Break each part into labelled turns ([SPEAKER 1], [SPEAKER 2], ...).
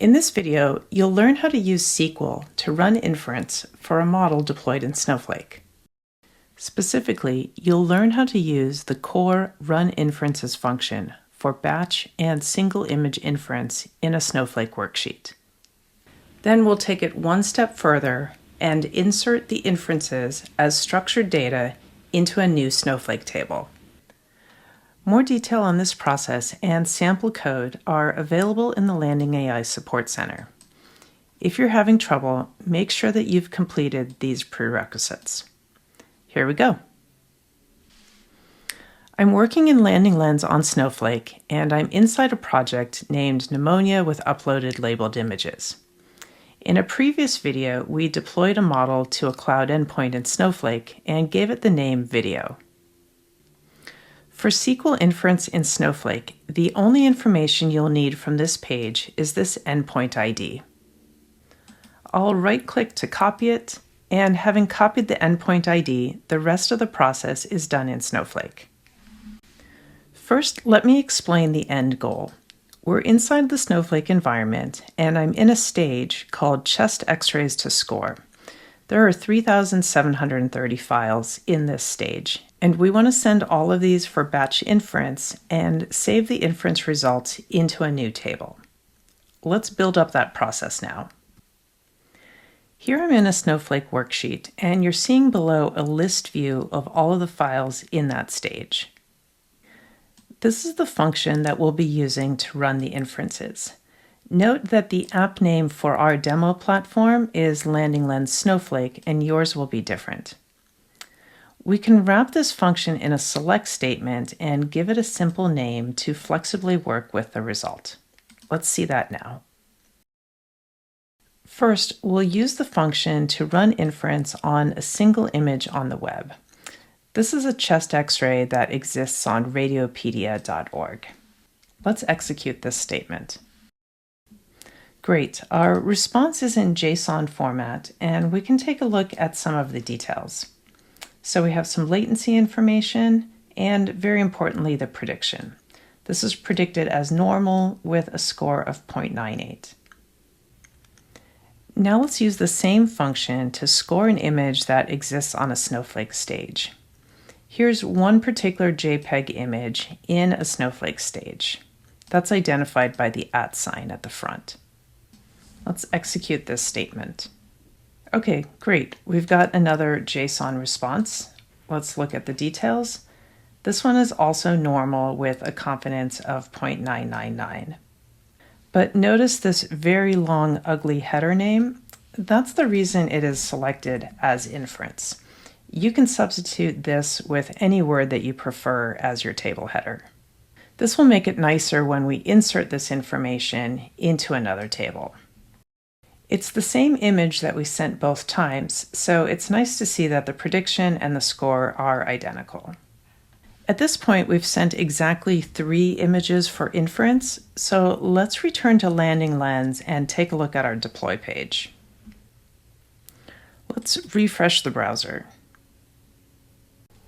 [SPEAKER 1] In this video, you'll learn how to use SQL to run inference for a model deployed in Snowflake. Specifically, you'll learn how to use the core run inferences function for batch and single image inference in a Snowflake worksheet. Then we'll take it one step further and insert the inferences as structured data into a new Snowflake table. More detail on this process and sample code are available in the LandingAI Support Center. If you're having trouble, make sure that you've completed these prerequisites. Here we go. I'm working in LandingLens on Snowflake, and I'm inside a project named Pneumonia with uploaded labeled images. In a previous video, we deployed a model to a cloud endpoint in Snowflake and gave it the name Video. For SQL inference in Snowflake, the only information you'll need from this page is this endpoint ID. I'll right-click to copy it, and having copied the endpoint ID, the rest of the process is done in Snowflake. First, let me explain the end goal. We're inside the Snowflake environment, and I'm in a stage called Chest X-rays to score. There are 3,730 files in this stage, and we want to send all of these for batch inference and save the inference results into a new table. Let's build up that process now. Here I'm in a Snowflake worksheet, and you're seeing below a list view of all of the files in that stage. This is the function that we'll be using to run the inferences. Note that the app name for our demo platform is LandingLens Snowflake, and yours will be different. We can wrap this function in a select statement and give it a simple name to flexibly work with the result. Let's see that now. First, we'll use the function to run inference on a single image on the web. This is a chest X-ray that exists on radiopedia.org. Let's execute this statement. Great, our response is in JSON format, and we can take a look at some of the details. So we have some latency information, and very importantly, the prediction. This is predicted as normal with a score of 0.98. Now let's use the same function to score an image that exists on a Snowflake stage. Here's one particular JPEG image in a Snowflake stage. That's identified by the @ sign at the front. Let's execute this statement. Okay, great. We've got another JSON response. Let's look at the details. This one is also normal with a confidence of 0.999. But notice this very long, ugly header name. That's the reason it is selected as inference. You can substitute this with any word that you prefer as your table header. This will make it nicer when we insert this information into another table. It's the same image that we sent both times, so it's nice to see that the prediction and the score are identical. At this point, we've sent exactly 3 images for inference, so let's return to LandingLens and take a look at our deploy page. Let's refresh the browser.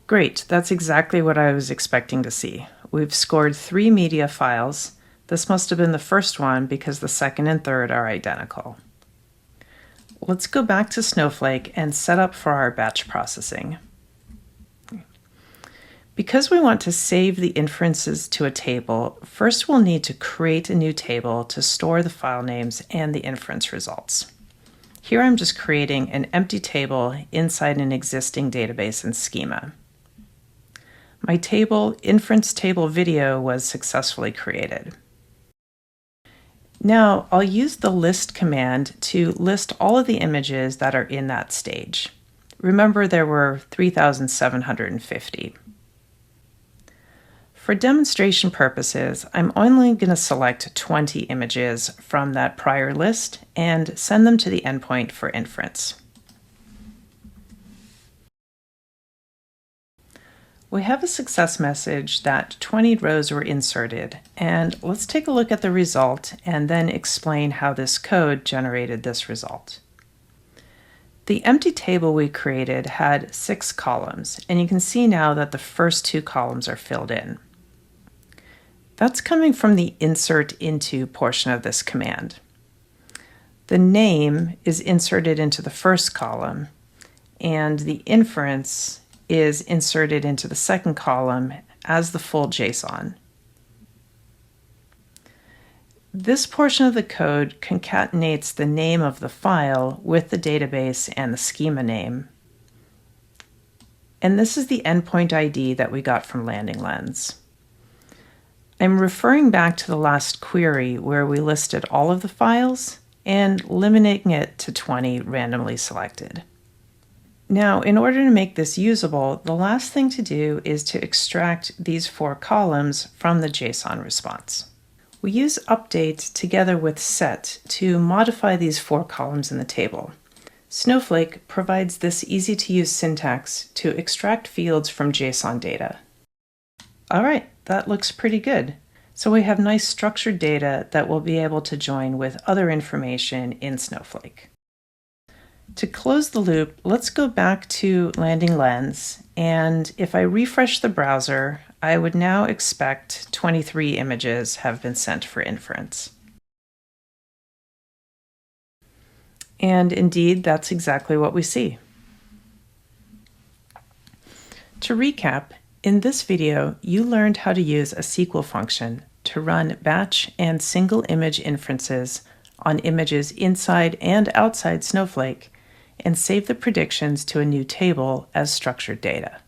[SPEAKER 1] Great, that's exactly what I was expecting to see. We've scored 3 media files. This must have been the first one because the second and third are identical. Let's go back to Snowflake and set up for our batch processing. Because we want to save the inferences to a table, first we'll need to create a new table to store the file names and the inference results. Here I'm just creating an empty table inside an existing database and schema. My table, inference table video, was successfully created. Now I'll use the list command to list all of the images that are in that stage. Remember, there were 3,750. For demonstration purposes, I'm only going to select 20 images from that prior list and send them to the endpoint for inference. We have a success message that 20 rows were inserted, and let's take a look at the result and then explain how this code generated this result. The empty table we created had 6 columns, and you can see now that the first 2 columns are filled in. That's coming from the insert into portion of this command. The name is inserted into the first column, and the inference is inserted into the second column as the full JSON. This portion of the code concatenates the name of the file with the database and the schema name. And this is the endpoint ID that we got from LandingLens. I'm referring back to the last query where we listed all of the files and limiting it to 20 randomly selected. Now, in order to make this usable, the last thing to do is to extract these 4 columns from the JSON response. We use update together with set to modify these 4 columns in the table. Snowflake provides this easy-to-use syntax to extract fields from JSON data. All right, that looks pretty good. So we have nice structured data that we'll be able to join with other information in Snowflake. To close the loop, let's go back to LandingLens, and if I refresh the browser, I would now expect 23 images have been sent for inference. And indeed, that's exactly what we see. To recap, in this video, you learned how to use a SQL function to run batch and single image inferences on images inside and outside Snowflake and save the predictions to a new table as structured data.